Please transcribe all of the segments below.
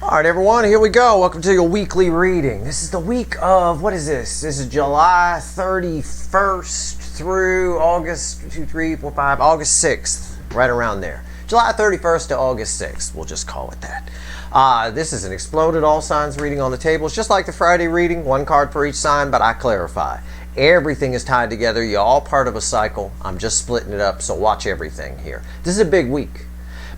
All right, everyone, here we go. Welcome to your weekly reading. This is the week of, what is this? This is July 31st through August 6th, right around there. July 31st to August 6th, we'll just call it that. This is an exploded all signs reading on the table. It's just like the Friday reading, one card for each sign, but I clarify. Everything is tied together. You're all part of a cycle. I'm just splitting it up, so watch everything here. This is a big week.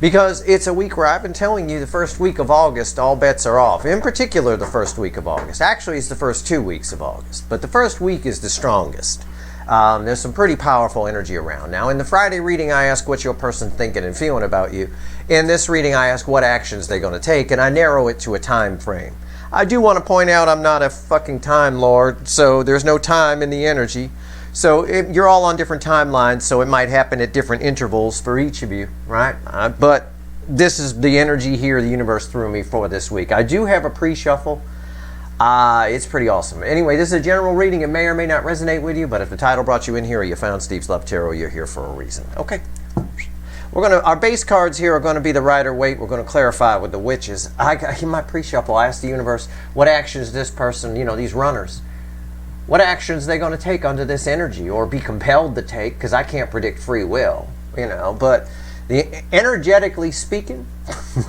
Because it's a week where I've been telling you the first week of August, all bets are off. In particular, the first week of August. Actually, it's the first 2 weeks of August. But the first week is the strongest. There's some pretty powerful energy around. Now, in the Friday reading, I ask what's your person thinking and feeling about you. In this reading, I ask what actions they're going to take, and I narrow it to a time frame. I do want to point out I'm not a fucking time lord, so there's no time in the energy. So you're all on different timelines, so it might happen at different intervals for each of you, right? But this is the energy here the universe threw me for this week. I do have a pre-shuffle. It's pretty awesome. Anyway, this is a general reading. It may or may not resonate with you, but if the title brought you in here or you found Steve's Love Tarot, you're here for a reason. Okay. Our base cards here are going to be the Rider-Waite. We're going to clarify with the Witches. In my pre-shuffle, I asked the universe, what actions this person, these runners, what actions they're going to take under this energy or be compelled to take, because I can't predict free will, but energetically speaking,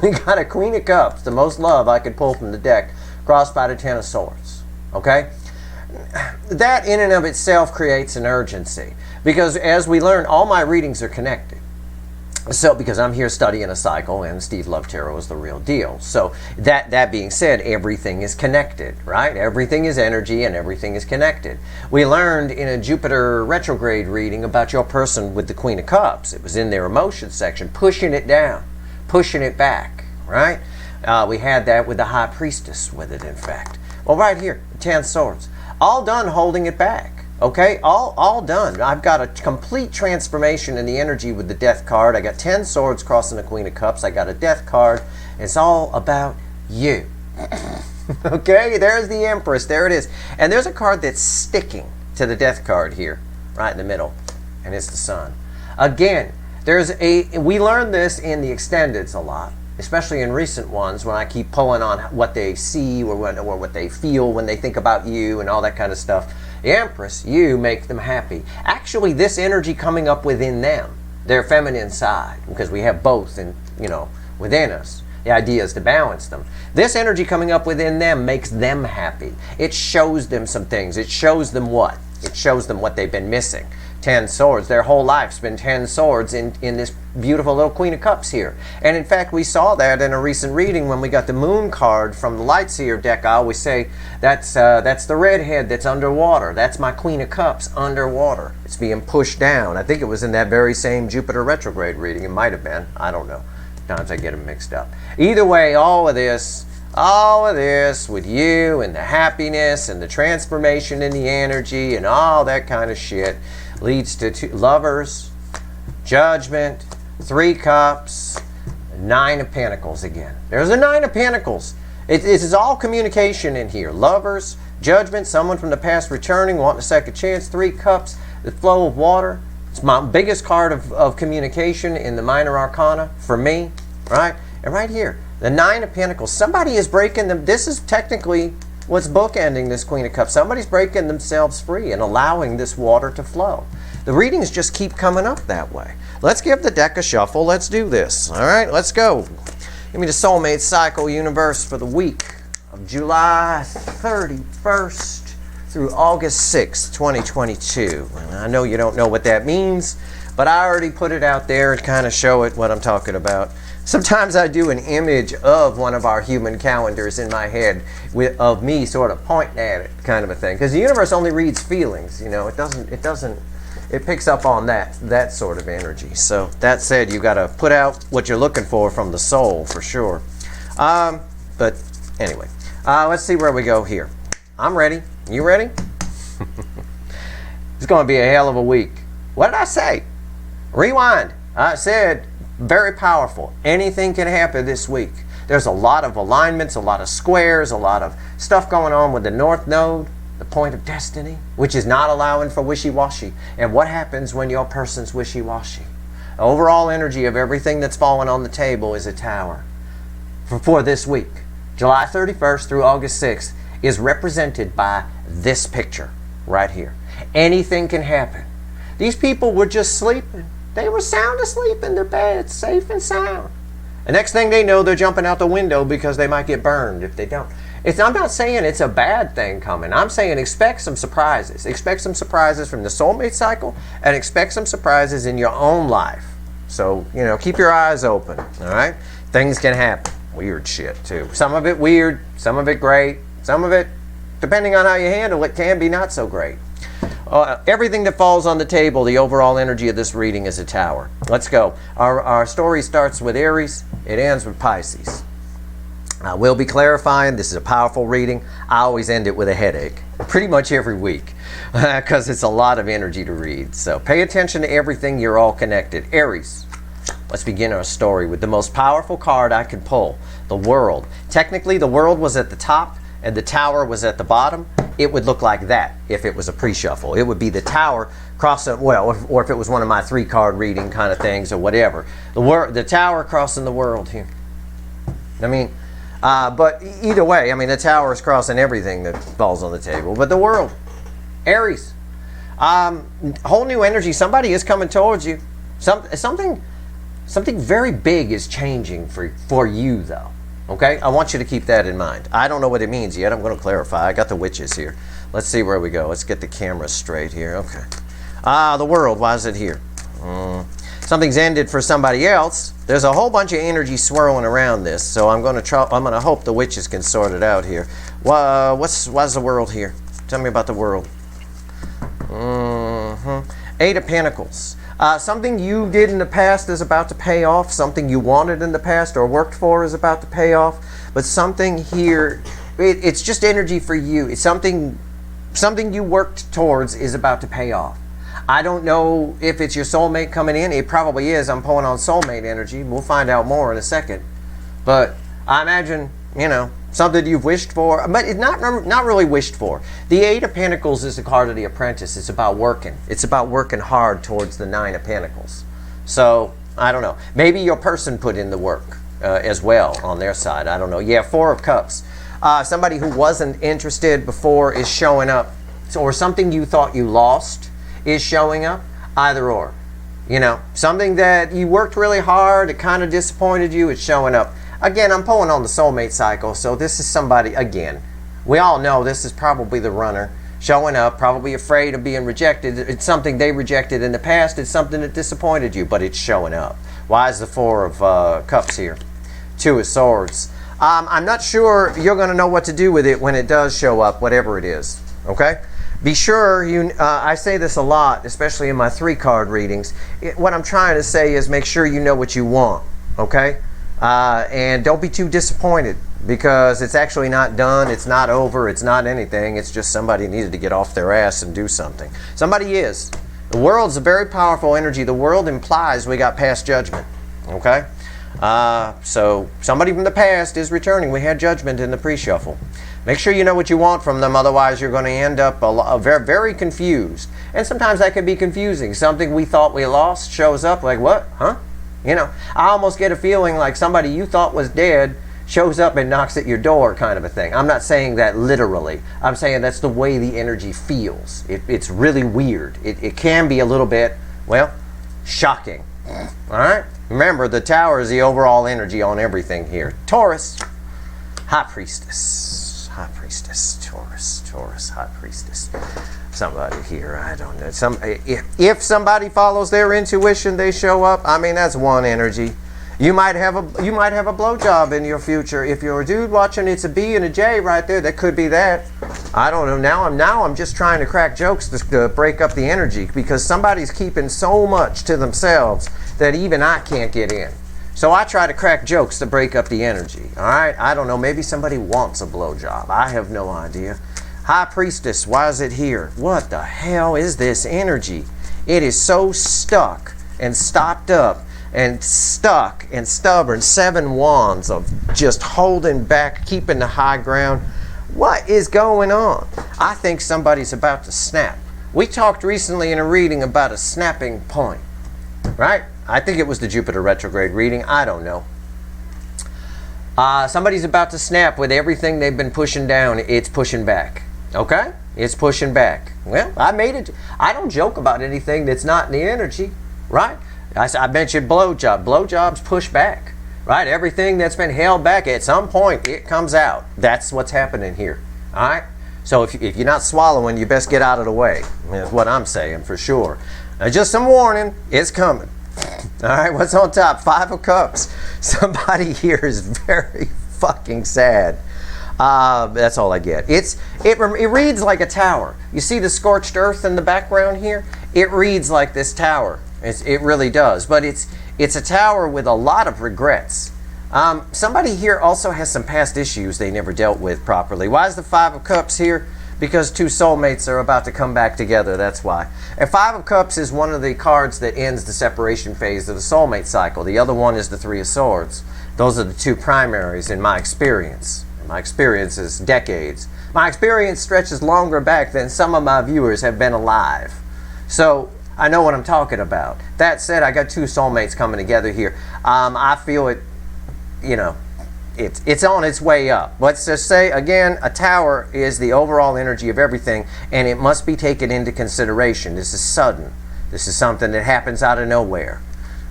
we got a Queen of Cups, the most love I could pull from the deck, crossed by the Ten of Swords, okay? That in and of itself creates an urgency, because as we learn, all my readings are connected. So, because I'm here studying a cycle, and Steve Love Tarot is the real deal. So, that being said, everything is connected, right? Everything is energy, and everything is connected. We learned in a Jupiter retrograde reading about your person with the Queen of Cups. It was in their emotions section, pushing it down, pushing it back, right? We had that with the High Priestess with it, in fact. Well, right here, the Ten of Swords. All done holding it back. Okay, all done. I've got a complete transformation in the energy with the Death card. I got 10 swords crossing the Queen of Cups. I got a Death card. It's all about you. Okay, there's the Empress. There it is. And there's a card that's sticking to the Death card here, right in the middle. And it's the Sun. Again, we learned this in the extendeds a lot, especially in recent ones when I keep pulling on what they see or what they feel when they think about you and all that kind of stuff. The Empress, you make them happy. Actually, this energy coming up within them, their feminine side, because we have both within us. The idea is to balance them. This energy coming up within them makes them happy. It shows them some things. It shows them what? It shows them what they've been missing. 10 swords. Their whole life's been 10 swords in this beautiful little Queen of Cups here. And in fact, we saw that in a recent reading when we got the Moon card from the Lightseer deck. I always say, that's the redhead that's underwater. That's my Queen of Cups underwater. It's being pushed down. I think it was in that very same Jupiter retrograde reading. It might have been. I don't know. Sometimes I get them mixed up. Either way, all of this with you and the happiness and the transformation in the energy and all that kind of shit leads to Lovers, Judgment, 3 Cups, 9 of Pentacles again. There's a 9 of Pentacles. It is all communication in here. Lovers, Judgment, someone from the past returning, wanting a second chance, 3 Cups, the flow of water. It's my biggest card of communication in the Minor Arcana for me, right? And right here, the 9 of Pentacles. Somebody is breaking them. This is technically what's bookending this Queen of Cups. Somebody's breaking themselves free and allowing this water to flow. The readings just keep coming up that way. Let's give the deck a shuffle. Let's do this. All right, let's go. Give me the Soulmate Cycle Universe for the week of July 31st through August 6th, 2022. And I know you don't know what that means, but I already put it out there and kind of show it what I'm talking about. Sometimes I do an image of one of our human calendars in my head of me sort of pointing at it, kind of a thing. Because the universe only reads feelings, it picks up on that sort of energy. So that said, you got to put out what you're looking for from the soul, for sure. But anyway, let's see where we go here. I'm ready. You ready? It's going to be a hell of a week. What did I say? Rewind. I said very powerful. Anything can happen this week. There's a lot of alignments, a lot of squares, a lot of stuff going on with the North Node, the point of destiny, which is not allowing for wishy-washy. And what happens when your person's wishy-washy? The overall energy of everything that's fallen on the table is a Tower for this week. July 31st through August 6th is represented by this picture right here. Anything can happen. These people were just sleeping. They were sound asleep in their beds, safe and sound. The next thing they know, they're jumping out the window because they might get burned if they don't. I'm not saying it's a bad thing coming. I'm saying expect some surprises. Expect some surprises from the soulmate cycle, and expect some surprises in your own life. So, keep your eyes open, all right? Things can happen. Weird shit, too. Some of it weird, some of it great, some of it, depending on how you handle it, can be not so great. Everything that falls on the table, the overall energy of this reading is a tower. Let's go. Our story starts with Aries. It ends with Pisces. I will be clarifying, this is a powerful reading. I always end it with a headache, pretty much every week, because it's a lot of energy to read. So pay attention to everything, you're all connected. Aries, let's begin our story with the most powerful card I could pull, the World. Technically, the World was at the top and the Tower was at the bottom. It would look like that if it was a pre-shuffle. It would be the Tower crossing, or if it was one of my 3-card reading kind of things or whatever. The Tower crossing the World here. But either way, the Tower is crossing everything that falls on the table. But the World, Aries, whole new energy. Somebody is coming towards you. Something very big is changing for you, though. Okay, I want you to keep that in mind. I don't know what it means yet. I'm going to clarify. I got the witches here. Let's see where we go. Let's get the camera straight here. Okay. The World. Why is it here? Something's ended for somebody else. There's a whole bunch of energy swirling around this, so I'm going to hope the witches can sort it out here. Why's the World here? Tell me about the World. 8 of Pentacles. Something you did in the past is about to pay off. Something you wanted in the past or worked for is about to pay off. But something here, it's just energy for you. It's something you worked towards is about to pay off. I don't know if it's your soulmate coming in. It probably is. I'm pulling on soulmate energy. We'll find out more in a second. But I imagine, something you've wished for, but it's not really wished for. The 8 of Pentacles is the card of the apprentice. It's about working. It's about working hard towards the 9 of Pentacles. So, I don't know. Maybe your person put in the work as well on their side. I don't know. Yeah, 4 of Cups. Somebody who wasn't interested before is showing up. Or something you thought you lost is showing up. Either or. Something that you worked really hard, it kind of disappointed you, it's showing up. Again, I'm pulling on the soulmate cycle, so this is somebody, again, we all know this is probably the runner showing up, probably afraid of being rejected. It's something they rejected in the past. It's something that disappointed you, but it's showing up. Why is the 4 of Cups here? 2 of Swords. I'm not sure you're going to know what to do with it when it does show up, whatever it is, okay? Be sure, I say this a lot, especially in my 3-card readings. What I'm trying to say is make sure you know what you want, okay? And don't be too disappointed because it's actually not done, it's not over, it's not anything. It's just somebody needed to get off their ass and do something. Somebody is. The World's a very powerful energy. The World implies we got past judgment, okay? So somebody from the past is returning. We had judgment in the pre-shuffle. Make sure you know what you want from them, otherwise you're going to end up very, very confused. And sometimes that can be confusing. Something we thought we lost shows up like, what? Huh? I almost get a feeling like somebody you thought was dead shows up and knocks at your door kind of a thing. I'm not saying that literally. I'm saying that's the way the energy feels. It's really weird. It can be a little bit, shocking. All right? Remember, the Tower is the overall energy on everything here. Taurus, High Priestess. High Priestess, Taurus, High Priestess. Somebody here, I don't know. If somebody follows their intuition, they show up. That's one energy. You might have a blowjob in your future. If you're a dude watching, it's a B and a J right there. That could be that. I don't know. Now I'm just trying to crack jokes to break up the energy because somebody's keeping so much to themselves that even I can't get in. So I try to crack jokes to break up the energy. All right? I don't know. Maybe somebody wants a blowjob. I have no idea. High Priestess, why is it here? What the hell is this energy? It is so stuck and stopped up and stuck and stubborn. 7 wands of just holding back, keeping the high ground. What is going on? I think somebody's about to snap. We talked recently in a reading about a snapping point, right? I think it was the Jupiter retrograde reading. I don't know. Somebody's about to snap with everything they've been pushing down. It's pushing back. Okay? It's pushing back. Well, I made it. I don't joke about anything that's not in the energy, right? I mentioned blowjob. Blowjobs push back, right? Everything that's been held back, at some point, it comes out. That's what's happening here, all right? So if you're not swallowing, you best get out of the way. That's what I'm saying for sure. Now, just some warning, it's coming. All right, what's on top? 5 of Cups. Somebody here is very fucking sad. That's all I get. It reads like a tower. You see the scorched earth in the background here? It reads like this tower. It really does. But it's a tower with a lot of regrets. Somebody here also has some past issues they never dealt with properly. Why is the 5 of Cups here? Because 2 soulmates are about to come back together, that's why. And 5 of Cups is one of the cards that ends the separation phase of the soulmate cycle. The other one is the 3 of Swords. Those are the 2 primaries in my experience. And my experience is decades. My experience stretches longer back than some of my viewers have been alive. So I know what I'm talking about. That said, I got 2 soulmates coming together here. I feel it, you know, it's on its way up. Let's just say, again, a tower is the overall energy of everything, and it must be taken into consideration. This is sudden. This is something that happens out of nowhere.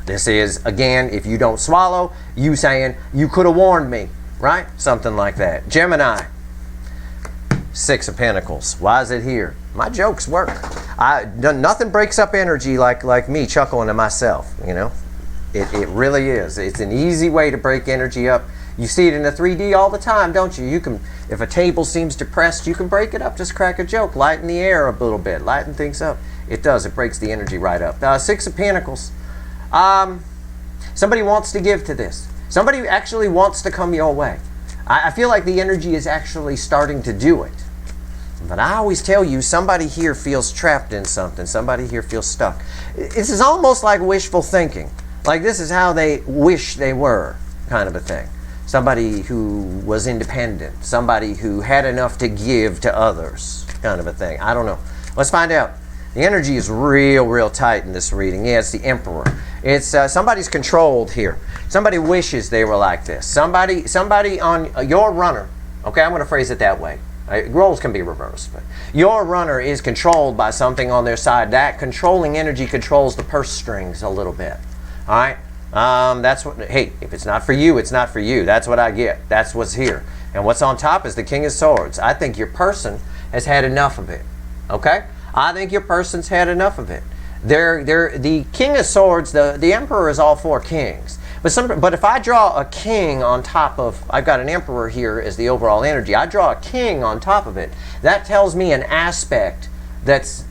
This is, again, if you don't swallow, you saying, you could have warned me, right? Something like that. Gemini, 6 of Pentacles. Why is it here? My jokes work. Nothing breaks up energy like me chuckling to myself, you know? It really is. It's an easy way to break energy up. You see it in the 3D all the time, don't you? You can, if a table seems depressed, you can break it up. Just crack a joke. Lighten the air a little bit. Lighten things up. It does. It breaks the energy right up. 6 of Pentacles. Somebody wants to give to this. Somebody actually wants to come your way. I feel like the energy is actually starting to do it. But I always tell you, somebody here feels trapped in something. Somebody here feels stuck. This is almost like wishful thinking. Like this is how they wish they were, kind of a thing. Somebody who was independent. Somebody who had enough to give to others, kind of a thing. I don't know. Let's find out. The energy is real tight in this reading. Yeah, it's the Emperor. It's somebody's controlled here. Somebody wishes they were like this. Somebody on your runner. Okay, I'm going to phrase it that way. Roles can be reversed, but your runner is controlled by something on their side. That controlling energy controls the purse strings a little bit. All right. That's what. Hey, if it's not for you, it's not for you. That's what I get. That's what's here. And what's on top is the King of Swords. I think your person has had enough of it. Okay. I think your person's had enough of it. The King of Swords. The Emperor is all 4 kings. But if I draw a king on top of, I've got an Emperor here as the overall energy. I draw a king on top of it. That tells me an aspect that's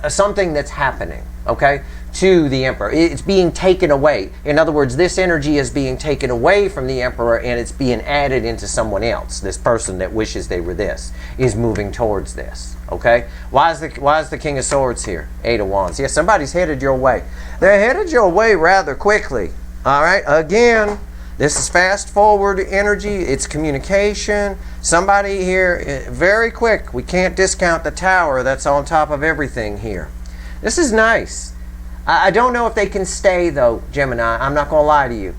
something that's happening. Okay. To the Emperor. It's being taken away. In other words, this energy is being taken away from the Emperor and it's being added into someone else. This person that wishes they were this is moving towards this. Okay? Why is the King of Swords here? 8 of Wands. Yeah, somebody's headed your way. They're headed your way rather quickly. All right? Again, this is fast forward energy. It's communication. Somebody here, very quick. We can't discount the tower that's on top of everything here. This is nice. I don't know if they can stay, though, Gemini. I'm not going to lie to you.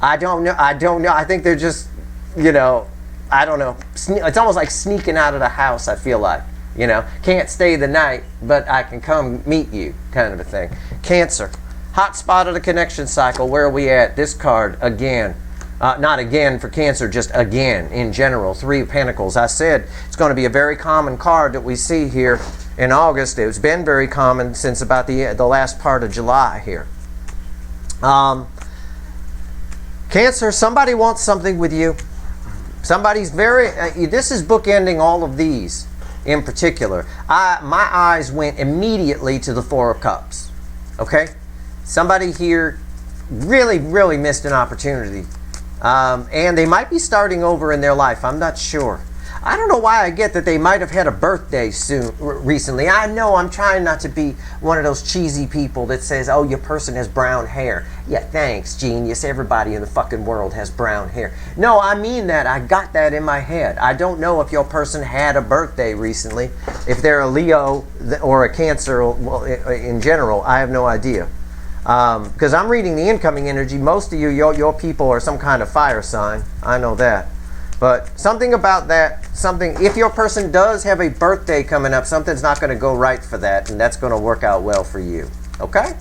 I don't know. I think they're just, you know, I don't know. It's almost like sneaking out of the house, I feel like. You know, can't stay the night, but I can come meet you, kind of a thing. Cancer. Hot spot of the connection cycle. Where are we at? This card, again. Not again for Cancer, just again in general. 3 of Pentacles. I said it's going to be a very common card that we see here in August. It's been very common since about the last part of July here. Cancer, somebody wants something with you. Somebody's very... this is bookending all of these in particular. My eyes went immediately to the 4 of Cups. Okay? Somebody here really missed an opportunity. And they might be starting over in their life. I'm not sure. I don't know why I get that they might have had a birthday recently. I know I'm trying not to be one of those cheesy people that says, oh, your person has brown hair. Yeah, thanks, genius. Everybody in the fucking world has brown hair. No, I mean that. I got that in my head. I don't know if your person had a birthday recently. If they're a Leo or a Cancer, well, in general, I have no idea. Because I'm reading the incoming energy. Most of you, your people are some kind of fire sign. I know that. But something about that, if your person does have a birthday coming up, something's not going to go right for that, and that's going to work out well for you. Okay?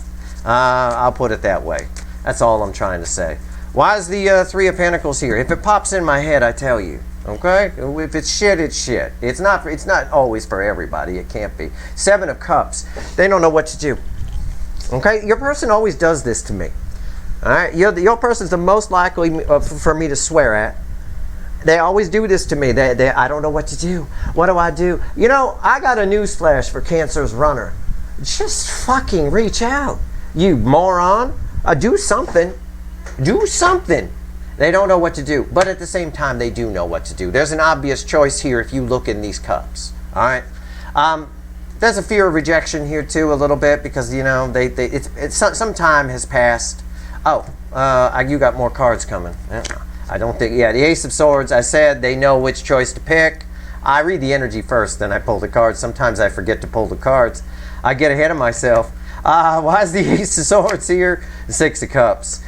I'll put it that way. That's all I'm trying to say. Why is the Three of Pentacles here? If it pops in my head, I tell you. Okay? If it's shit, it's shit. It's not always for everybody. It can't be. Seven of Cups. They don't know what to do. Okay? Your person always does this to me. All right? Your person's the most likely for me to swear at. They always do this to me. I don't know what to do. What do I do? You know, I got a news flash for Cancer's runner. Just fucking reach out. You moron. Do something. Do something. They don't know what to do. But at the same time, they do know what to do. There's an obvious choice here if you look in these cups. All right? There's a fear of rejection here, too, a little bit. Because, you know, some time has passed. Oh, you got more cards coming. Yeah. I don't think, the Ace of Swords, I said they know which choice to pick. I read the energy first, then I pull the cards. Sometimes I forget to pull the cards. I get ahead of myself. Why is the Ace of Swords here? The Six of Cups.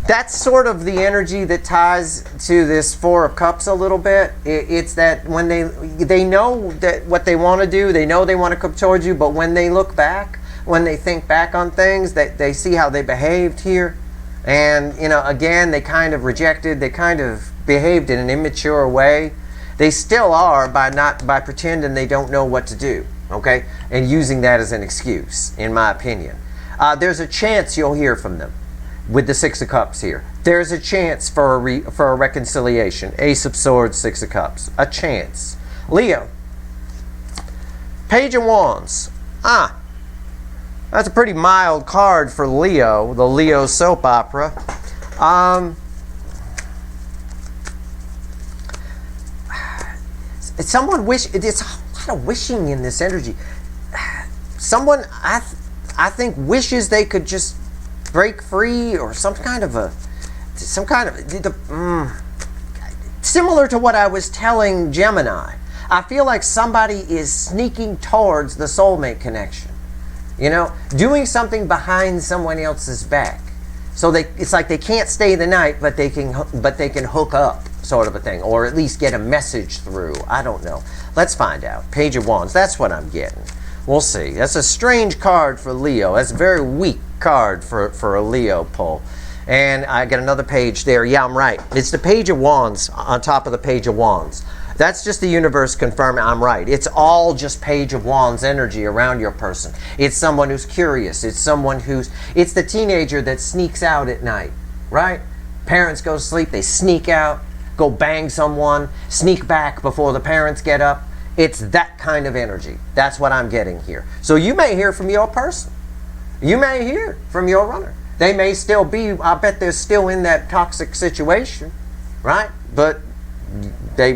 That's sort of the energy that ties to this Four of Cups a little bit. It's that when they know that what they want to do, they know they want to come towards you, but when they look back, when they think back on things, they see how they behaved here. And, you know, again, they kind of rejected, they kind of behaved in an immature way. They still are by pretending they don't know what to do, okay? And using that as an excuse, in my opinion. There's a chance you'll hear from them with the Six of Cups here. There's a chance for a reconciliation. Ace of Swords, Six of Cups. A chance. Leo. Page of Wands. That's a pretty mild card for Leo, the Leo soap opera. It's a lot of wishing in this energy. Someone, I think, wishes they could just break free, or some kind of similar to what I was telling Gemini. I feel like somebody is sneaking towards the soulmate connection. You know, doing something behind someone else's back. So it's like they can't stay the night, but they can hook up, sort of a thing, or at least get a message through. I don't know. Let's find out. Page of Wands. That's what I'm getting. We'll see. That's a strange card for Leo. That's a very weak card for a Leo pull. And I got another page there. Yeah, I'm right. It's the Page of Wands on top of the Page of Wands. That's just the universe confirming I'm right. It's all just Page of Wands energy around your person. It's someone who's curious. It's the teenager that sneaks out at night, right? Parents go to sleep, they sneak out, go bang someone, sneak back before the parents get up. It's that kind of energy. That's what I'm getting here. So you may hear from your person. You may hear from your runner. They may still be, I bet they're still in that toxic situation, right? But they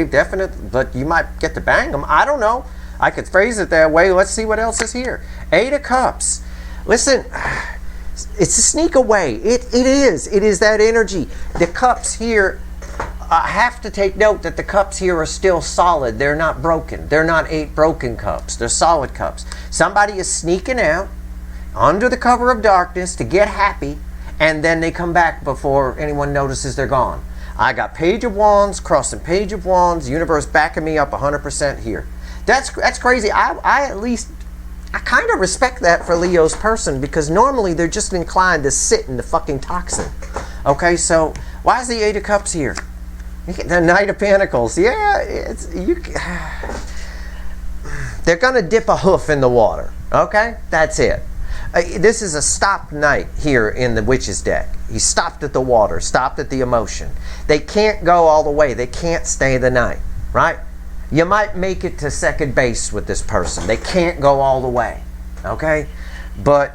definitely, but you might get to bang them. I don't know. I could phrase it that way. Let's see what else is here. Eight of Cups. Listen, it's a sneak away. It is that energy. The cups here, I have to take note that the cups here are still solid. They're not broken. They're not 8 broken cups. They're solid cups. Somebody is sneaking out under the cover of darkness to get happy, and then they come back before anyone notices they're gone. I got Page of Wands, crossing Page of Wands, universe backing me up 100% here. That's crazy. I kind of respect that for Leo's person, because normally they're just inclined to sit in the fucking toxin. Okay, so why is the Eight of Cups here? The Knight of Pentacles. Yeah, they're going to dip a hoof in the water. Okay, that's it. This is a stop night here in the Witch's deck. He stopped at the water, stopped at the emotion. They can't go all the way. They can't stay the night, right? You might make it to second base with this person. They can't go all the way, okay? But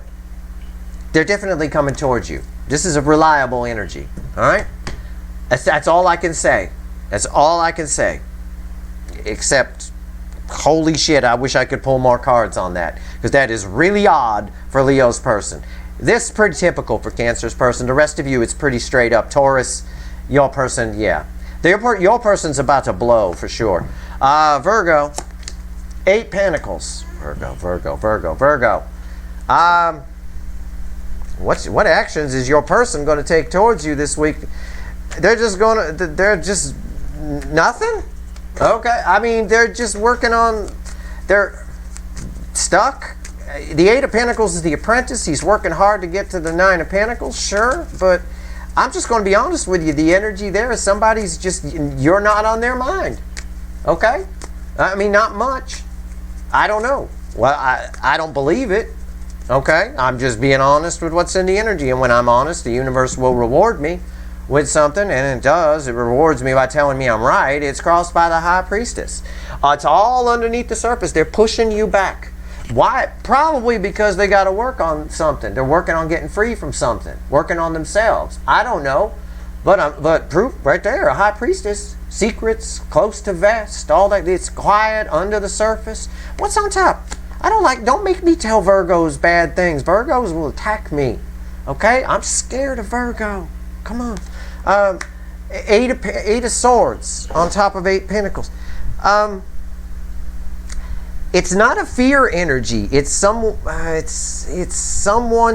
they're definitely coming towards you. This is a reliable energy, all right? That's all I can say. That's all I can say. Except, holy shit, I wish I could pull more cards on that, because that is really odd for Leo's person. This is pretty typical for Cancer's person. The rest of you, it's pretty straight up. Taurus, your person, yeah. Your person's about to blow for sure. Virgo, 8 Pentacles. Virgo. What actions is your person going to take towards you this week? They're just nothing? Okay, I mean, they're just working on, they're stuck. The Eight of Pentacles is the apprentice. He's working hard to get to the Nine of Pentacles, sure, but I'm just going to be honest with you. The energy there is somebody's just, you're not on their mind. Okay? I mean, not much. I don't know. Well, I don't believe it. Okay? I'm just being honest with what's in the energy. And when I'm honest, the universe will reward me with something, and it does. It rewards me by telling me I'm right. It's crossed by the High Priestess. It's all underneath the surface. They're pushing you back. Why? Probably because they got to work on something. They're working on getting free from something. Working on themselves. I don't know. But proof right there. A High Priestess. Secrets. Close to vest. All that. It's quiet. Under the surface. What's on top? Don't make me tell Virgos bad things. Virgos will attack me. Okay? I'm scared of Virgo. Come on. Eight of Swords on top of Eight Pentacles. It's not a fear energy. It's someone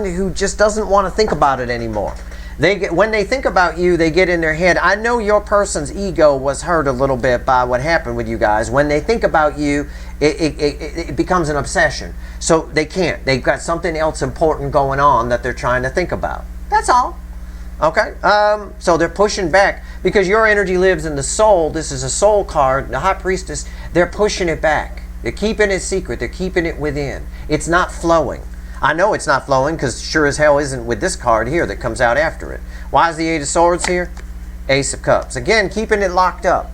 who just doesn't want to think about it anymore. When they think about you, they get in their head. I know your person's ego was hurt a little bit by what happened with you guys. When they think about you, it becomes an obsession. So they can't. They've got something else important going on that they're trying to think about. That's all. Okay? So they're pushing back because your energy lives in the soul. This is a soul card. The High Priestess, they're pushing it back. They're keeping it secret. They're keeping it within. It's not flowing. I know it's not flowing because sure as hell isn't with this card here that comes out after it. Why is the Eight of Swords here? Ace of Cups. Again, keeping it locked up.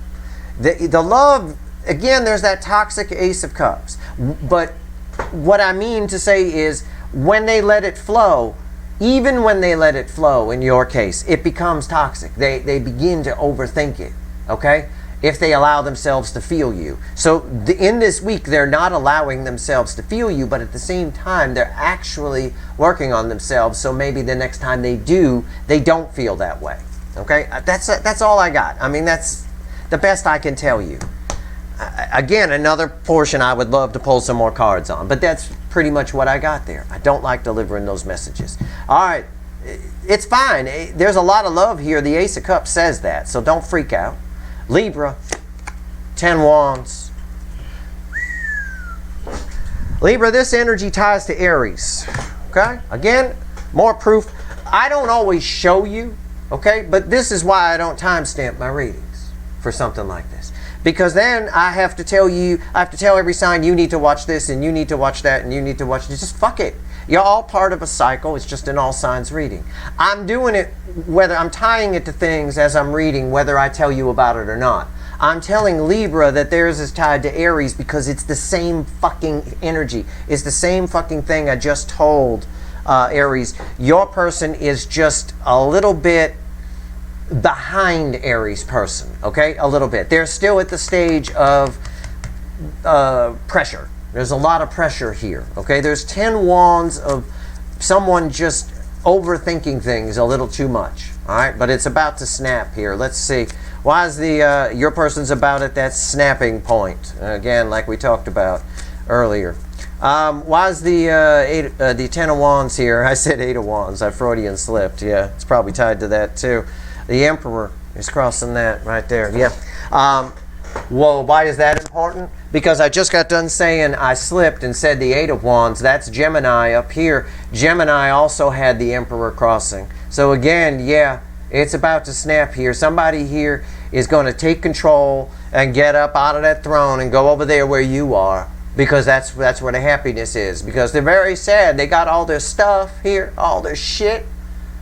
The love, again, there's that toxic Ace of Cups. But what I mean to say is when they let it flow, even when they let it flow, in your case, it becomes toxic. They begin to overthink it. Okay? If they allow themselves to feel you. So in this week, they're not allowing themselves to feel you, but at the same time, they're actually working on themselves. So maybe the next time they do, they don't feel that way. Okay? That's all I got. I mean, that's the best I can tell you. Again, another portion I would love to pull some more cards on, but that's pretty much what I got there. I don't like delivering those messages. All right. It's fine. There's a lot of love here. The Ace of Cups says that, so don't freak out. Libra, 10 Wands. Libra, this energy ties to Aries. Okay? Again, more proof. I don't always show you, okay? But this is why I don't timestamp my readings for something like this. Because then I have to tell every sign, you need to watch this, and you need to watch that, and you need to watch this. Just fuck it. You're all part of a cycle. It's just an all signs reading. I'm doing it whether I'm tying it to things as I'm reading, whether I tell you about it or not. I'm telling Libra that theirs is tied to Aries because it's the same fucking energy. It's the same fucking thing I just told Aries. Your person is just a little bit behind Aries person. Okay? A little bit. They're still at the stage of pressure. There's a lot of pressure here, okay? There's 10 wands of someone just overthinking things a little too much, all right? But it's about to snap here. Let's see. Why is your person's about at that snapping point? Again, like we talked about earlier. Why is the 10 of wands here? I said 8 of wands. I Freudian slipped. Yeah, it's probably tied to that too. The Emperor is crossing that right there. Yeah. Well, why is that important? Because I just got done saying I slipped and said the 8 of Wands. That's Gemini up here. Gemini also had the Emperor crossing. So again, yeah, it's about to snap here. Somebody here is going to take control and get up out of that throne and go over there where you are. Because that's where the happiness is. Because they're very sad. They got all their stuff here, all their shit,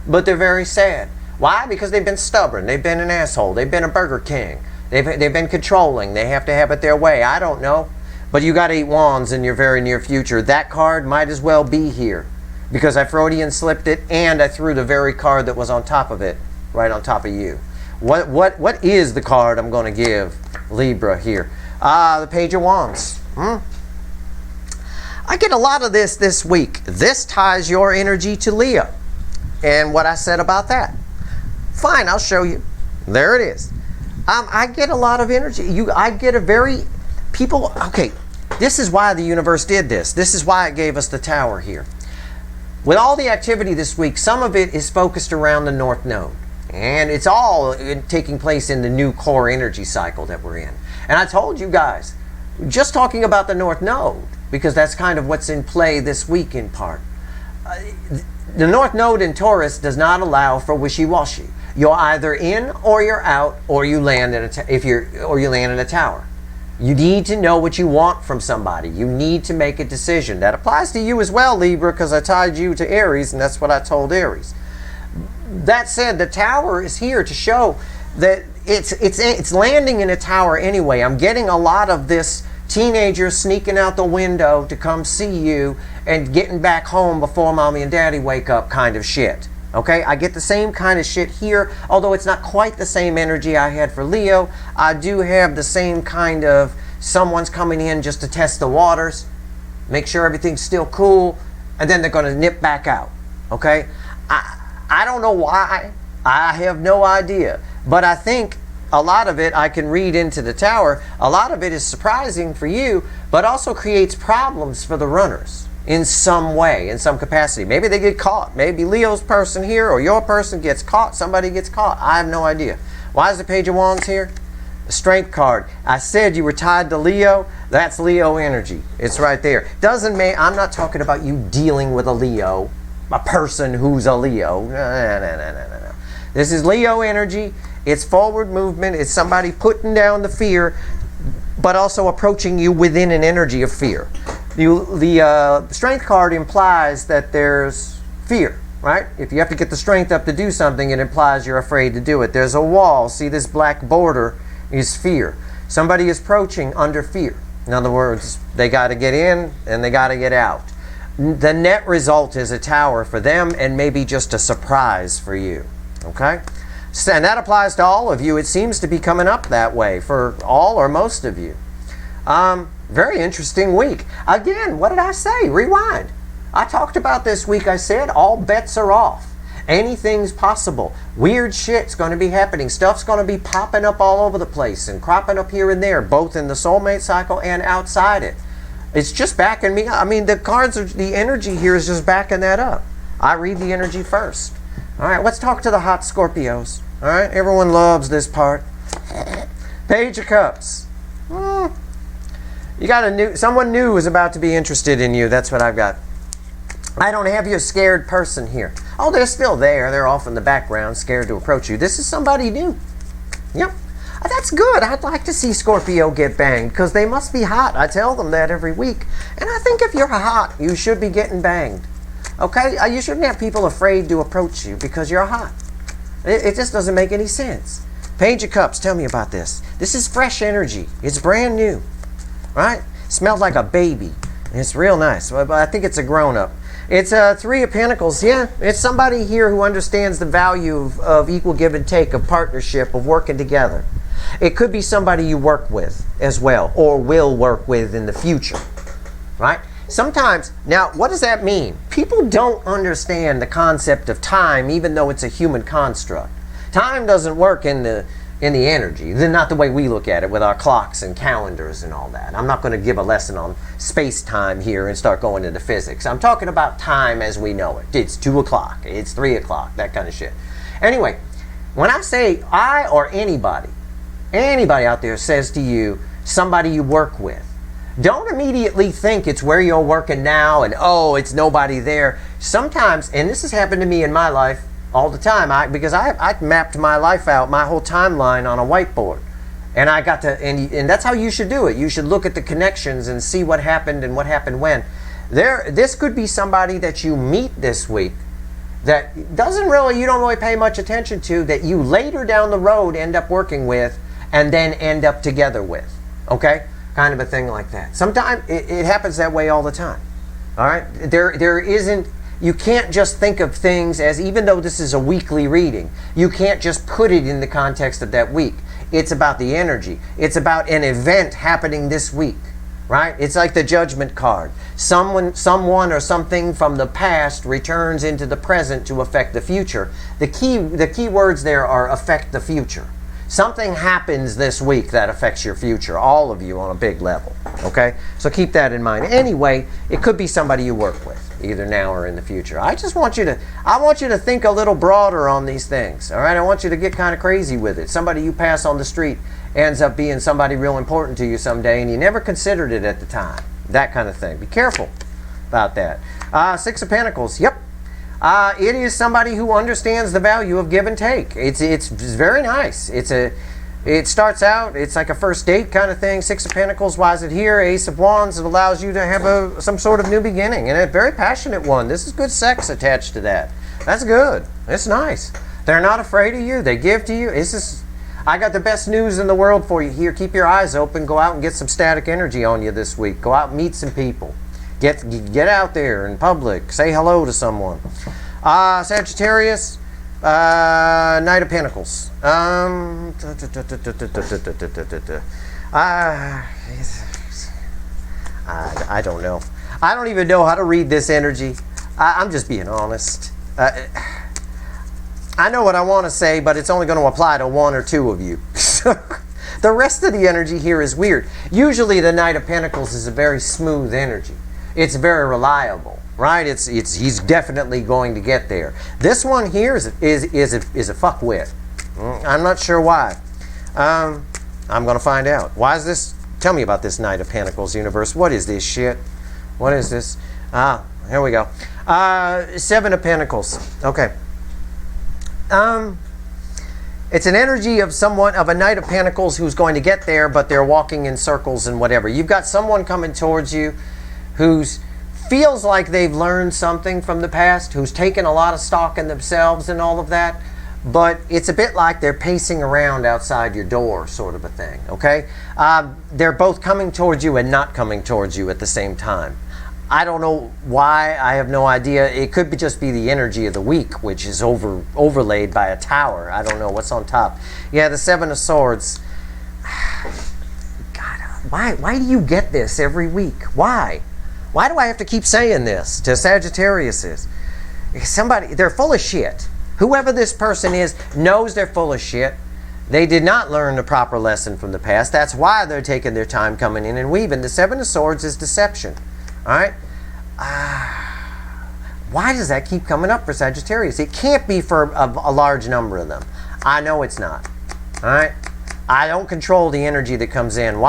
but they're very sad. Why? Because they've been stubborn. They've been an asshole. They've been a Burger King. They've been controlling. They have to have it their way. I don't know. But you got 8 wands in your very near future. That card might as well be here. Because I Freudian slipped it and I threw the very card that was on top of it. Right on top of you. What is the card I'm going to give Libra here? The Page of Wands. I get a lot of this week. This ties your energy to Leo. And what I said about that. Fine, I'll show you. There it is. I get a lot of energy. I get a very... Okay, this is why the universe did this. This is why it gave us the Tower here. With all the activity this week, some of it is focused around the North Node. And it's all taking place in the new core energy cycle that we're in. And I told you guys, just talking about the North Node, because that's kind of what's in play this week in part. The North Node in Taurus does not allow for wishy-washy. You're either in or you're out, or you land in a tower. You need to know what you want from somebody. You need to make a decision. That applies to you as well, Libra, because I tied you to Aries, and that's what I told Aries. That said, the tower is here to show that it's landing in a tower anyway. I'm getting a lot of this teenager sneaking out the window to come see you and getting back home before mommy and daddy wake up kind of shit. Okay, I get the same kind of shit here, although it's not quite the same energy I had for Leo. I do have the same kind of someone's coming in just to test the waters, make sure everything's still cool, and then they're going to nip back out. Okay, I don't know why. I have no idea. But I think a lot of it I can read into the tower. A lot of it is surprising for you, but also creates problems for the runners in some way, in some capacity. Maybe they get caught. Maybe Leo's person here or your person gets caught. Somebody gets caught. I have no idea. Why is the Page of Wands here? The Strength card. I said you were tied to Leo. That's Leo energy. It's right there. Doesn't mean I'm not talking about you dealing with a Leo, a person who's a Leo. No. This is Leo energy. It's forward movement. It's somebody putting down the fear, but also approaching you within an energy of fear. The Strength card implies that there's fear, right? If you have to get the strength up to do something, it implies you're afraid to do it. There's a wall. See this black border is fear. Somebody is approaching under fear. In other words, they got to get in and they got to get out. The net result is a tower for them and maybe just a surprise for you. Okay? And that applies to all of you. It seems to be coming up that way for all or most of you. Very interesting week. Again, what did I say? Rewind. I talked about this week. I said all bets are off. Anything's possible. Weird shit's going to be happening. Stuff's going to be popping up all over the place and cropping up here and there, both in the soulmate cycle and outside it. It's just backing me up. I mean, the cards, the energy here is just backing that up. I read the energy first. All right, let's talk to the hot Scorpios. All right, everyone loves this part. Page of Cups. You got someone new is about to be interested in you. That's what I've got. I don't have you a scared person here. Oh, they're still there. They're off in the background, scared to approach you. This is somebody new. Yep. That's good. I'd like to see Scorpio get banged because they must be hot. I tell them that every week. And I think if you're hot, you should be getting banged. Okay? You shouldn't have people afraid to approach you because you're hot. It just doesn't make any sense. Page of Cups, tell me about this. This is fresh energy. It's brand new. Right? Smells like a baby. It's real nice. But I think it's a grown-up. It's Three of Pentacles. Yeah, it's somebody here who understands the value of equal give and take, of partnership, of working together. It could be somebody you work with as well, or will work with in the future. Right? Sometimes, now what does that mean? People don't understand the concept of time, even though it's a human construct. Time doesn't work in the energy. Then not the way we look at it with our clocks and calendars and all that. I'm not going to give a lesson on space-time here and start going into physics. I'm talking about time as we know it. It's 2 o'clock. It's 3 o'clock. That kind of shit. Anyway, when I say I or anybody out there says to you, somebody you work with, don't immediately think it's where you're working now and, oh, it's nobody there. Sometimes, and this has happened to me in my life all the time, because I mapped my life out, my whole timeline on a whiteboard. And I got to, and that's how you should do it. You should look at the connections and see what happened and what happened when. This could be somebody that you meet this week that you don't really pay much attention to, that you later down the road end up working with and then end up together with. Okay? Kind of a thing like that. Sometimes it happens that way all the time. All right? There isn't, you can't just think of things as, even though this is a weekly reading, you can't just put it in the context of that week. It's about the energy. It's about an event happening this week, right? It's like the Judgment card. Someone or something from the past returns into the present to affect the future. The key words there are affect the future. Something happens this week that affects your future, all of you on a big level, okay? So keep that in mind. Anyway, it could be somebody you work with, either now or in the future. I want you to think a little broader on these things, all right? I want you to get kind of crazy with it. Somebody you pass on the street ends up being somebody real important to you someday, and you never considered it at the time. That kind of thing. Be careful about that. Six of Pentacles, yep. It is somebody who understands the value of give and take. It's very nice. It starts out, it's like a first date kind of thing. Six of Pentacles, why is it here? Ace of Wands, it allows you to have some sort of new beginning, and a very passionate one. This is good sex attached to that. That's good. It's nice. They're not afraid of you. They give to you. I got the best news in the world for you here. Keep your eyes open. Go out and get some static energy on you this week. Go out and meet some people. Get out there in public. Say hello to someone. Sagittarius, Knight of Pentacles. I don't know. I don't even know how to read this energy. I'm just being honest. I know what I want to say, but it's only going to apply to one or two of you. The rest of the energy here is weird. Usually the Knight of Pentacles is a very smooth energy. It's very reliable, right? He's definitely going to get there. This one here is a fuckwit. I'm not sure why. I'm going to find out. Why is this? Tell me about this Knight of Pentacles, universe. What is this shit? What is this? Here we go. Seven of Pentacles. Okay. It's an energy of a Knight of Pentacles who's going to get there, but they're walking in circles and whatever. You've got someone coming towards you who feels like they've learned something from the past, who's taken a lot of stock in themselves and all of that, but it's a bit like they're pacing around outside your door, sort of a thing, okay? They're both coming towards you and not coming towards you at the same time. I don't know why. I have no idea. It could just be the energy of the week, which is overlaid by a tower. I don't know what's on top. Yeah, the Seven of Swords. God, why do you get this every week? Why? Why do I have to keep saying this to Sagittariuses? They're full of shit. Whoever this person is knows they're full of shit. They did not learn the proper lesson from the past. That's why they're taking their time coming in and weaving. The Seven of Swords is deception. All right? Why does that keep coming up for Sagittarius? It can't be for a large number of them. I know it's not. All right? I don't control the energy that comes in.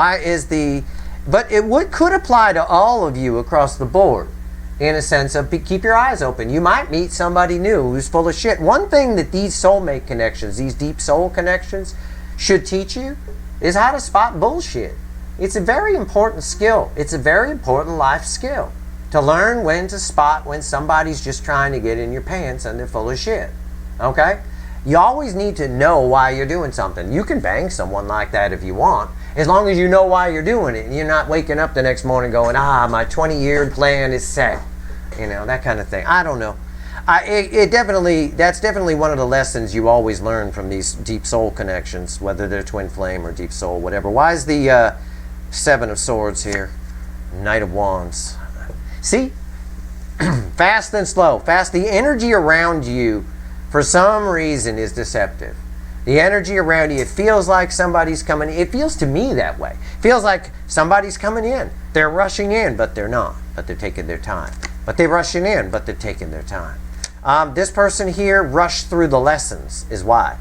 But it could apply to all of you across the board, in a sense of keep your eyes open. You might meet somebody new who's full of shit. One thing that these soulmate connections, these deep soul connections, should teach you is how to spot bullshit. It's a very important skill. It's a very important life skill to learn when to spot when somebody's just trying to get in your pants and they're full of shit. Okay? You always need to know why you're doing something. You can bang someone like that if you want, as long as you know why you're doing it and you're not waking up the next morning going, my 20-year plan is set. You know, that kind of thing. I don't know. That's definitely one of the lessons you always learn from these deep soul connections, whether they're twin flame or deep soul, whatever. Why is the Seven of Swords here? Knight of Wands. See? Fast and slow. Fast. The energy around you, for some reason, is deceptive. The energy around you, it feels like somebody's coming. It feels to me that way. It feels like somebody's coming in. They're rushing in, but they're not. But they're taking their time. But they're rushing in, but they're taking their time. This person here rushed through the lessons, is why.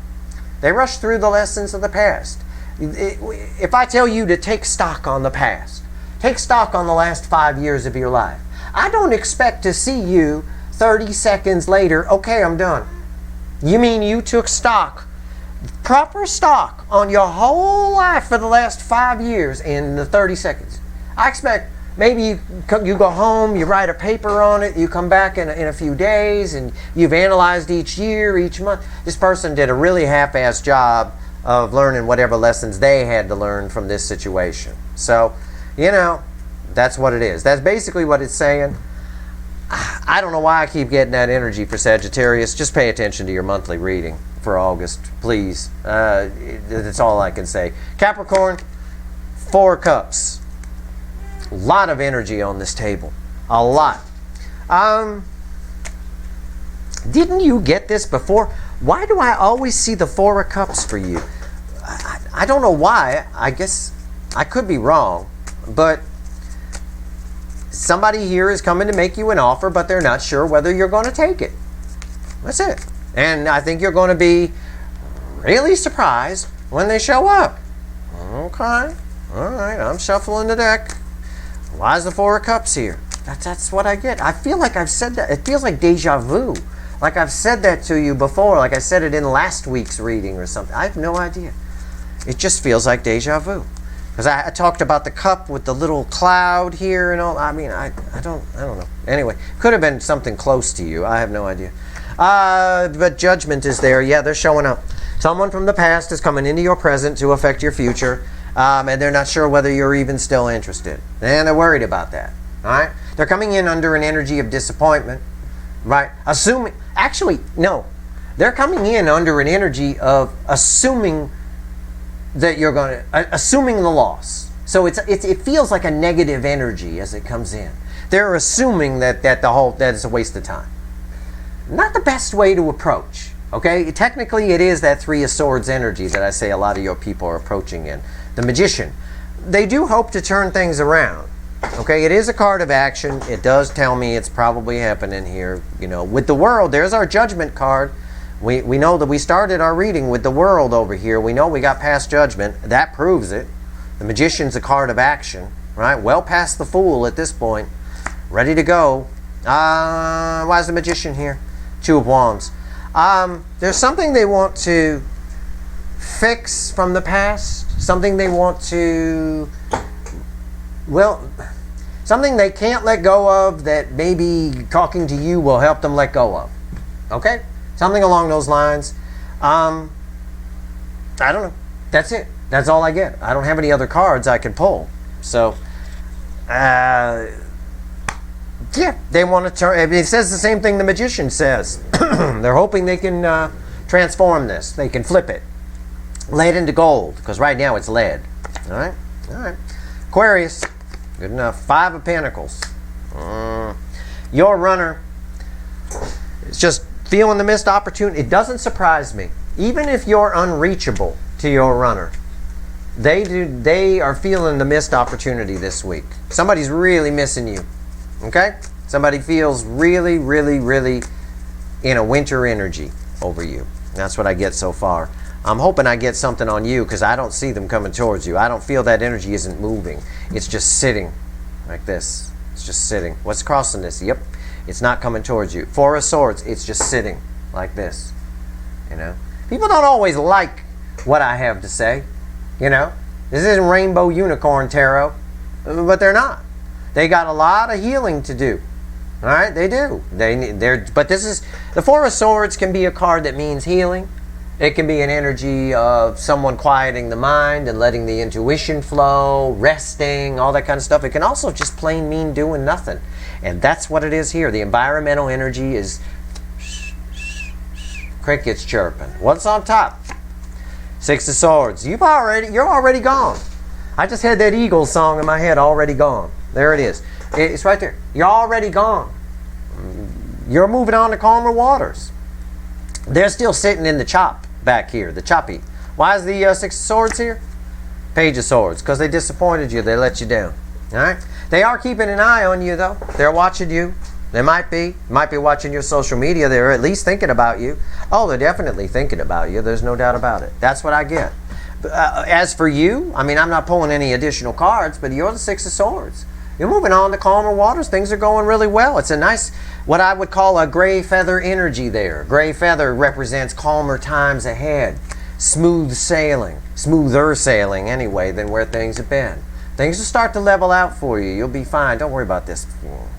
They rushed through the lessons of the past. If I tell you to take stock on the past, take stock on the last 5 years of your life, I don't expect to see you 30 seconds later, okay, I'm done. You mean you took stock, proper stock, on your whole life for the last 5 years in the 30 seconds? I expect maybe you go home, you write a paper on it, you come back in a few days, and you've analyzed each year, each month. This person did a really half-assed job of learning whatever lessons they had to learn from this situation. So, you know, that's what it is. That's basically what it's saying. I don't know why I keep getting that energy for Sagittarius. Just pay attention to your monthly reading for August, please. That's all I can say. Capricorn, Four of Cups. A lot of energy on this table. A lot. Didn't you get this before? Why do I always see the Four of Cups for you? I don't know why. I guess I could be wrong, but somebody here is coming to make you an offer, but they're not sure whether you're going to take it. That's it. And I think you're going to be really surprised when they show up. Okay. All right. I'm shuffling the deck. Why is the Four of Cups here? That's what I get. I feel like I've said that. It feels like deja vu. Like I've said that to you before. Like I said it in last week's reading or something. I have no idea. It just feels like deja vu. Because I talked about the cup with the little cloud here and all. I mean, I don't know. Anyway, could have been something close to you. I have no idea. But judgment is there. Yeah, they're showing up. Someone from the past is coming into your present to affect your future. And they're not sure whether you're even still interested. And they're worried about that. All right? They're coming in under an energy of disappointment. Right? Actually, no. They're coming in under an energy of assuming that you're going to, assuming the loss. So it feels like a negative energy as it comes in. They're assuming that it's a waste of time. Not the best way to approach. Okay? Technically, it is that Three of Swords energy that I say a lot of your people are approaching in. The Magician. They do hope to turn things around. Okay? It is a card of action. It does tell me it's probably happening here. You know, with the World, there's our Judgment card. We know that we started our reading with the World over here. We know we got past Judgment. That proves it. The Magician's a card of action. Right? Well past the Fool at this point. Ready to go. Why is the Magician here? Two of Wands. There's something they want to fix from the past. Something they want to, well, something they can't let go of that maybe talking to you will help them let go of. Okay? Something along those lines. I don't know. That's it. That's all I get. I don't have any other cards I can pull. So, yeah, they want to turn. It says the same thing the Magician says. They're hoping they can transform this. They can flip it. Lay it into gold. Because right now it's lead. All right? All right. Aquarius. Good enough. Five of Pentacles. Your runner is just feeling the missed opportunity. It doesn't surprise me. Even if you're unreachable to your runner, they are feeling the missed opportunity this week. Somebody's really missing you. Okay? Somebody feels really, really, really in a winter energy over you. That's what I get so far. I'm hoping I get something on you because I don't see them coming towards you. I don't feel that energy isn't moving. It's just sitting like this. It's just sitting. What's crossing this? Yep. It's not coming towards you. Four of Swords. It's just sitting like this. You know? People don't always like what I have to say. You know? This isn't Rainbow Unicorn Tarot. But they're not. They got a lot of healing to do. All right? They do. But this is... The Four of Swords can be a card that means healing. It can be an energy of someone quieting the mind and letting the intuition flow, resting, all that kind of stuff. It can also just plain mean doing nothing. And that's what it is here. The environmental energy is crickets chirping. What's on top? Six of Swords. You're already gone. I just had that Eagles song in my head, already gone. There it is. It's right there. You're already gone. You're moving on to calmer waters. They're still sitting in the chop back here, the choppy. Why is the Six of Swords here? Page of Swords, because they disappointed you. They let you down. All right? They are keeping an eye on you, though. They're watching you. They might be watching your social media. They're at least thinking about you. Oh, they're definitely thinking about you. There's no doubt about it. That's what I get. As for you, I mean, I'm not pulling any additional cards, but you're the Six of Swords. You're moving on to calmer waters. Things are going really well. It's a nice, what I would call a gray feather energy there. Gray feather represents calmer times ahead. Smooth sailing. Smoother sailing, anyway, than where things have been. Things will start to level out for you. You'll be fine. Don't worry about this.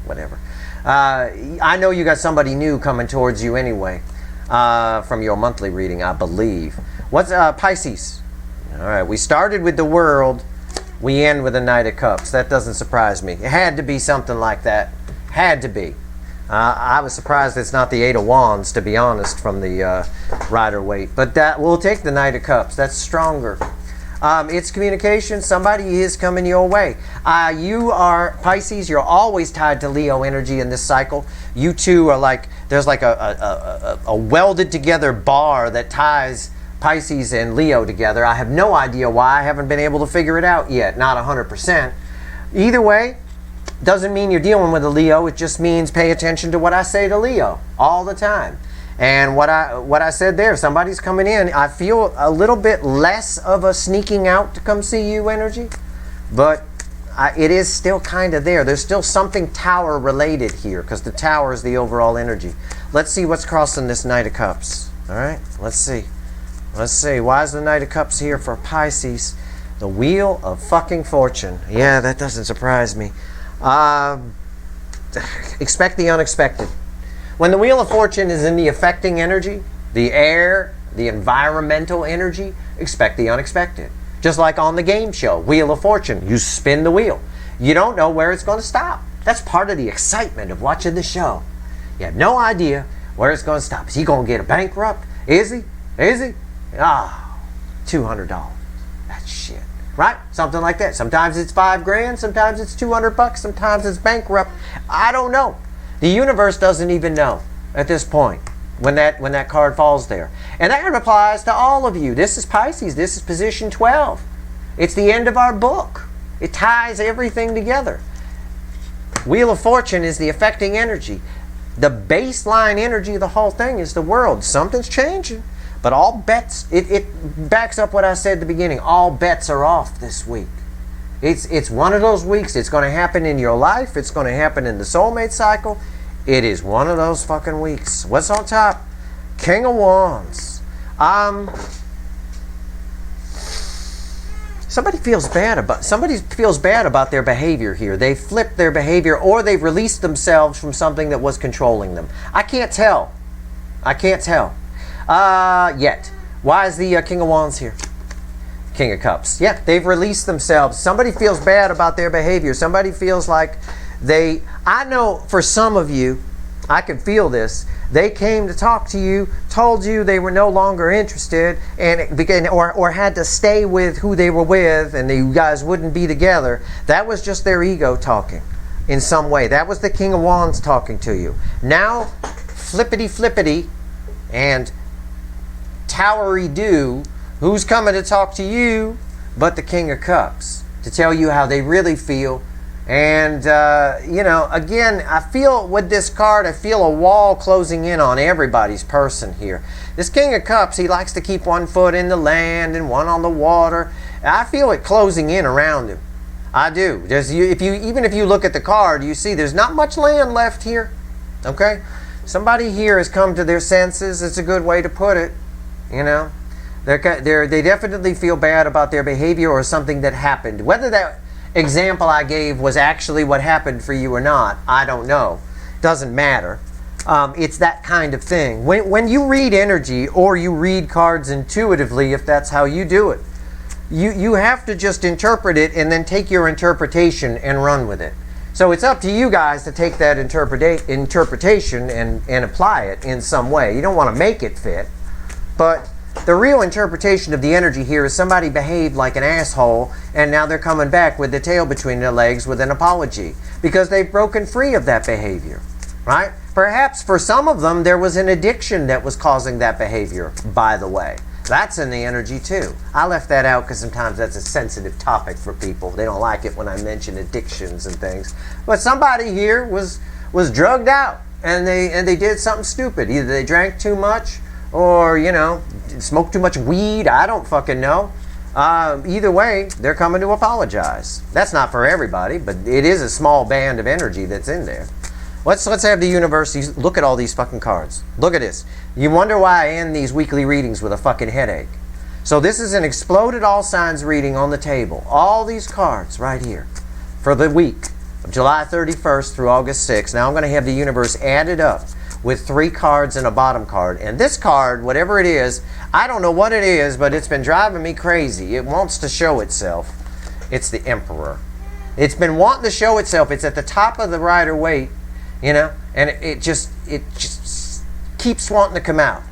Whatever. I know you got somebody new coming towards you anyway from your monthly reading, I believe. What's Pisces? All right, we started with the World. We end with a Knight of Cups. That doesn't surprise me. It had to be something like that. Had to be. I was surprised it's not the Eight of Wands, to be honest, from the Rider-Waite. But that we'll take the Knight of Cups. That's stronger. It's communication. Somebody is coming your way. You are Pisces. You're always tied to Leo energy in this cycle. You two are like, there's like a welded together bar that ties Pisces and Leo together. I have no idea why. I haven't been able to figure it out yet. Not 100%. Either way, doesn't mean you're dealing with a Leo. It just means pay attention to what I say to Leo all the time. And what I said there, somebody's coming in. I feel a little bit less of a sneaking out to come see you energy, but it is still kind of there. There's still something tower related here because the tower is the overall energy. Let's see what's crossing this Knight of Cups. All right, let's see. Let's see. Why is the Knight of Cups here for Pisces? The Wheel of fucking Fortune. Yeah, that doesn't surprise me. Expect the unexpected. When the Wheel of Fortune is in the affecting energy, the air, the environmental energy, expect the unexpected. Just like on the game show, Wheel of Fortune, you spin the wheel. You don't know where it's going to stop. That's part of the excitement of watching the show. You have no idea where it's going to stop. Is he going to get a bankrupt? Is he? Is he? Ah, $200. That's shit. Right? Something like that. Sometimes it's $5,000, sometimes it's $200, sometimes it's bankrupt. I don't know. The universe doesn't even know at this point when that card falls there. And that applies to all of you. This is Pisces. This is position 12. It's the end of our book. It ties everything together. Wheel of Fortune is the affecting energy. The baseline energy of the whole thing is the world. Something's changing. But all bets, it backs up what I said at the beginning. All bets are off this week. It's one of those weeks. It's going to happen in your life. It's going to happen in the soulmate cycle. It is one of those fucking weeks. What's on top? King of Wands. Somebody feels bad about their behavior here. They flipped their behavior, or they've released themselves from something that was controlling them. I can't tell. Yet. Why is the King of Wands here? King of Cups. Yeah, they've released themselves. Somebody feels bad about their behavior. Somebody feels like I know for some of you, I can feel this. They came to talk to you, told you they were no longer interested, or had to stay with who they were with, and you guys wouldn't be together. That was just their ego talking in some way. That was the King of Wands talking to you. Now, flippity and towery-do, who's coming to talk to you but the King of Cups to tell you how they really feel. And, again, I feel with this card, I feel a wall closing in on everybody's person here. This King of Cups, he likes to keep one foot in the land and one on the water. I feel it closing in around him. I do. Even if you look at the card, you see there's not much land left here. Okay? Somebody here has come to their senses. It's a good way to put it. You know? They definitely feel bad about their behavior or something that happened. Whether that example I gave was actually what happened for you or not, I don't know. Doesn't matter. It's that kind of thing. When you read energy or you read cards intuitively, if that's how you do it, you have to just interpret it and then take your interpretation and run with it. So it's up to you guys to take that interpretation and apply it in some way. You don't want to make it fit, but the real interpretation of the energy here is somebody behaved like an asshole, and now they're coming back with the tail between their legs with an apology because they've broken free of that behavior, right? Perhaps for some of them, there was an addiction that was causing that behavior, by the way. That's in the energy too. I left that out because sometimes that's a sensitive topic for people. They don't like it when I mention addictions and things. But somebody here was drugged out, and they did something stupid. Either they drank too much, or, smoked too much weed. I don't fucking know. Either way, they're coming to apologize. That's not for everybody, but it is a small band of energy that's in there. Let's have the universe look at all these fucking cards. Look at this. You wonder why I end these weekly readings with a fucking headache. So this is an exploded all signs reading on the table. All these cards right here for the week of July 31st through August 6th. Now I'm going to have the universe added up with 3 cards and a bottom card. And this card, whatever it is, I don't know what it is, but it's been driving me crazy. It wants to show itself. It's the Emperor. It's been wanting to show itself. It's at the top of the Rider-Waite, and it just keeps wanting to come out.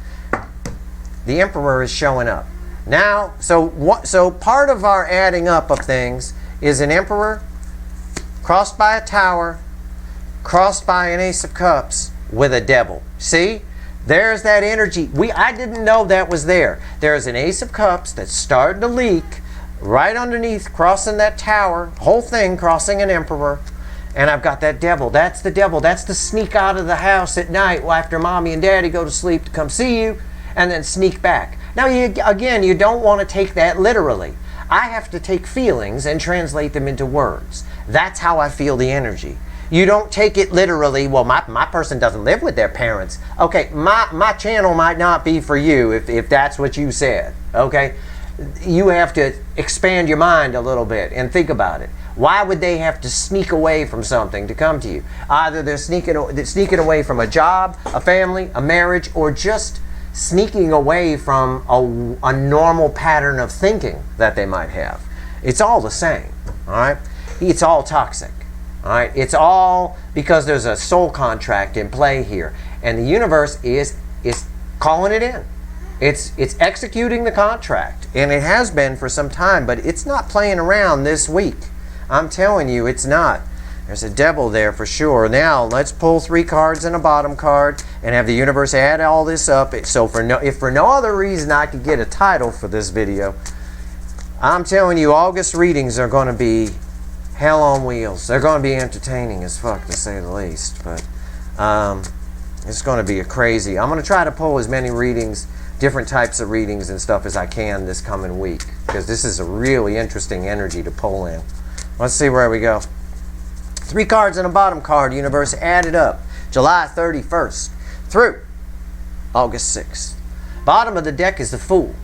The Emperor is showing up. Now, so part of our adding up of things is an Emperor crossed by a Tower, crossed by an Ace of Cups, with a Devil. See? There's that energy. I didn't know that was there. There's an Ace of Cups that's starting to leak right underneath, crossing that tower, whole thing crossing an Emperor. And I've got that Devil. That's the Devil. That's the sneak out of the house at night after mommy and daddy go to sleep to come see you, and then sneak back. Now, again, you don't want to take that literally. I have to take feelings and translate them into words. That's how I feel the energy. You don't take it literally. Well, my person doesn't live with their parents. Okay, my channel might not be for you if that's what you said. Okay, you have to expand your mind a little bit and think about it. Why would they have to sneak away from something to come to you? Either they're sneaking away from a job, a family, a marriage, or just sneaking away from a normal pattern of thinking that they might have. It's all the same, all right? It's all toxic, all right? It's all because there's a soul contract in play here, and the universe is calling it in. It's executing the contract, and it has been for some time, but it's not playing around this week. I'm telling you, it's not. There's a Devil there for sure. Now, let's pull 3 cards and a bottom card and have the universe add all this up. So if for no other reason I could get a title for this video, I'm telling you, August readings are going to be hell on wheels. They're going to be entertaining as fuck, to say the least. But it's going to be a crazy. I'm going to try to pull as many readings, different types of readings and stuff as I can this coming week, because this is a really interesting energy to pull in. Let's see where we go. 3 cards and a bottom card, universe, added up. July 31st through August 6th. Bottom of the deck is the Fool.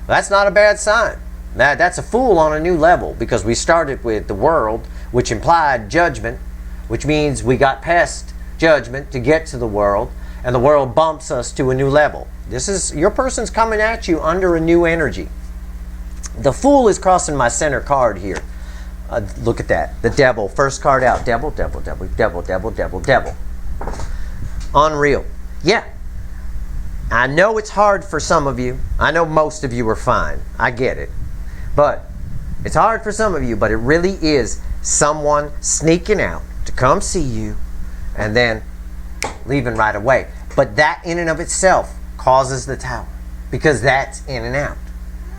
That's not a bad sign. That's a Fool on a new level, because we started with the World, which implied judgment, which means we got past judgment to get to the World, and the World bumps us to a new level. This is, your person's coming at you under a new energy. The Fool is crossing my center card here. Look at that. The Devil. First card out. Devil, Devil, Devil, Devil, Devil, Devil, Devil. Unreal. Yeah. I know it's hard for some of you. I know most of you are fine. I get it. But it's hard for some of you, but it really is someone sneaking out to come see you and then leaving right away. But that in and of itself causes the Tower, because that's in and out.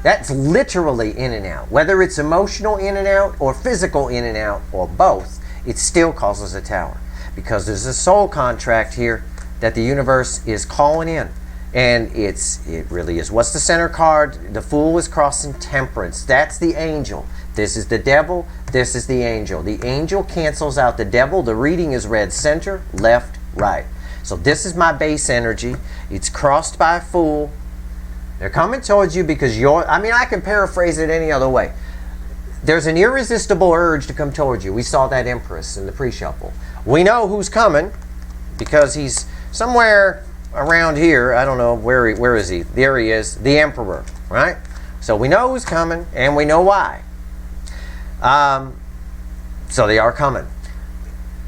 That's literally in and out. Whether it's emotional in and out or physical in and out or both, it still causes a Tower, because there's a soul contract here that the universe is calling in. And it really is. What's the center card? The Fool is crossing Temperance. That's the Angel. This is the Devil. This is the Angel. The Angel cancels out the Devil. The reading is read center, left, right. So this is my base energy. It's crossed by a Fool. They're coming towards you because I can paraphrase it any other way. There's an irresistible urge to come towards you. We saw that Empress in the pre-shuffle. We know who's coming because he's somewhere around here. I don't know, where is he? There he is, the Emperor, right? So we know who's coming, and we know why. So they are coming.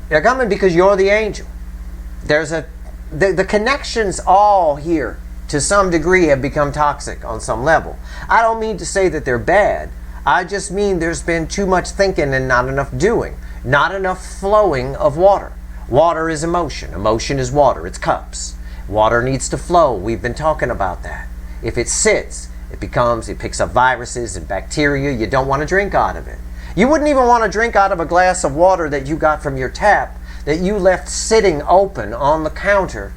They're coming because you're the Angel. There's the connections all here to some degree have become toxic on some level. I don't mean to say that they're bad. I just mean there's been too much thinking and not enough doing. Not enough flowing of water. Water is emotion. Emotion is water. It's cups. Water needs to flow. We've been talking about that. If it sits, it picks up viruses and bacteria. You don't want to drink out of it. You wouldn't even want to drink out of a glass of water that you got from your tap that you left sitting open on the counter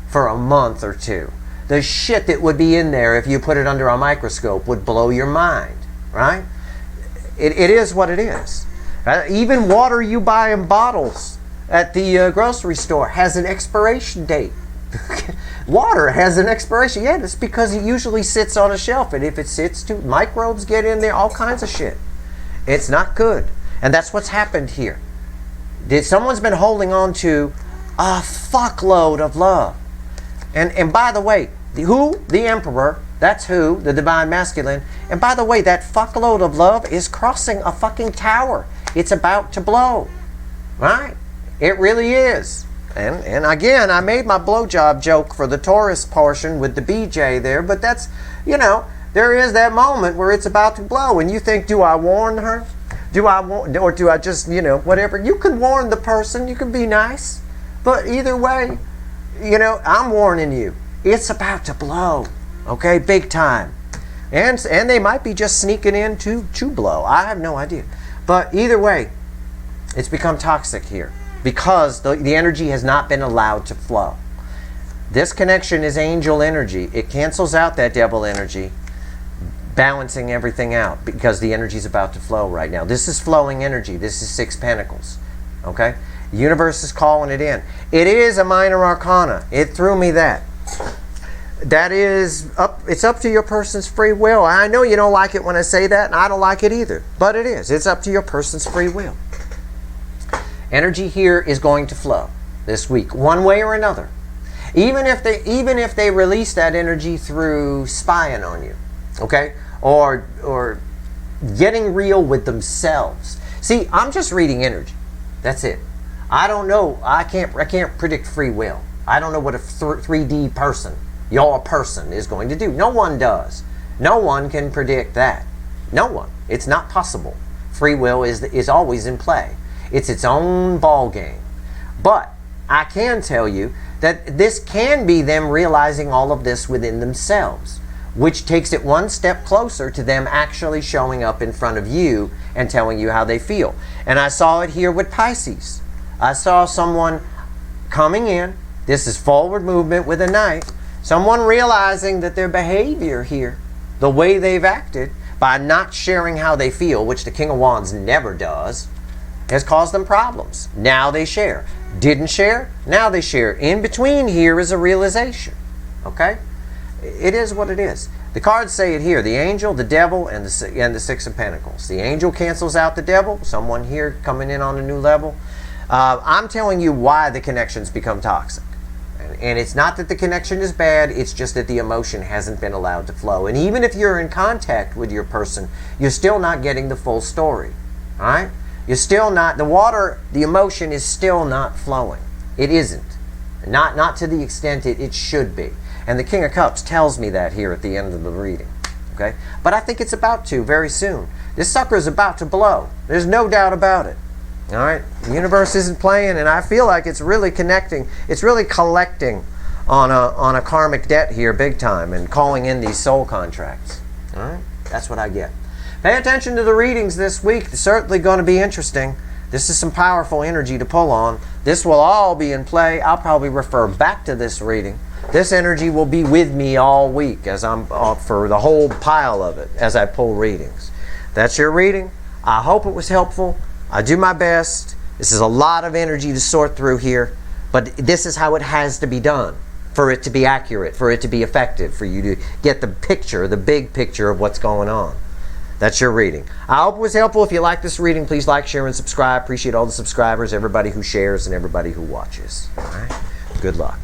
for a month or two. The shit that would be in there if you put it under a microscope would blow your mind, right? It is what it is. Even water you buy in bottles at the grocery store has an expiration date. Water has an expiration. Yeah, it's because it usually sits on a shelf, and if it sits too, microbes get in there, all kinds of shit. It's not good. And that's what's happened here. Someone's been holding on to a fuckload of love. And by the way, the Emperor, that's who, the Divine Masculine. And by the way, that fuckload of love is crossing a fucking tower. It's about to blow. Right? It really is. And again, I made my blowjob joke for the Taurus portion with the BJ there, but that's, there is that moment where it's about to blow, and you think, do I warn her? Or do I just, whatever? You can warn the person, you can be nice, but either way, you know, I'm warning you. It's about to blow. Okay, big time. And they might be just sneaking in to blow. I have no idea. But either way, it's become toxic here because the energy has not been allowed to flow. This connection is angel energy. It cancels out that devil energy, balancing everything out because the energy is about to flow right now. This is flowing energy. This is Six Pentacles. Okay? The universe is calling it in. It is a minor arcana. It threw me that. That is up. It's up to your person's free will. I know you don't like it when I say that, and I don't like it either. But it is. It's up to your person's free will. Energy here is going to flow this week, one way or another. Even if they release that energy through spying on you, okay, or getting real with themselves. See, I'm just reading energy. That's it. I don't know. I can't predict free will. I don't know what a 3D person, your person, is going to do. No one does. No one can predict that. No one. It's not possible. Free will is always in play. It's its own ball game. But I can tell you that this can be them realizing all of this within themselves, which takes it one step closer to them actually showing up in front of you and telling you how they feel. And I saw it here with Pisces. I saw someone coming in. This is forward movement with a knight. Someone realizing that their behavior here, the way they've acted, by not sharing how they feel, which the King of Wands never does, has caused them problems. Now they share. Didn't share, now they share. In between here is a realization. Okay? It is what it is. The cards say it here. The angel, the devil, and the Six of Pentacles. The angel cancels out the devil. Someone here coming in on a new level. I'm telling you why the connections become toxic. And it's not that the connection is bad. It's just that the emotion hasn't been allowed to flow. And even if you're in contact with your person, you're still not getting the full story. All right? You're still not, the emotion is still not flowing. It isn't. Not to the extent it should be. And the King of Cups tells me that here at the end of the reading. Okay? But I think it's about to very soon. This sucker is about to blow. There's no doubt about it. All right? The universe isn't playing, and I feel like it's really connecting. It's really collecting on a karmic debt here big time and calling in these soul contracts. All right? That's what I get. Pay attention to the readings this week. They're certainly going to be interesting. This is some powerful energy to pull on. This will all be in play. I'll probably refer back to this reading. This energy will be with me all week as I'm for the whole pile of it as I pull readings. That's your reading. I hope it was helpful. I do my best. This is a lot of energy to sort through here, but this is how it has to be done for it to be accurate, for it to be effective, for you to get the picture, the big picture of what's going on. That's your reading. I hope it was helpful. If you like this reading, please like, share, and subscribe. Appreciate all the subscribers, everybody who shares, and everybody who watches. All right? Good luck.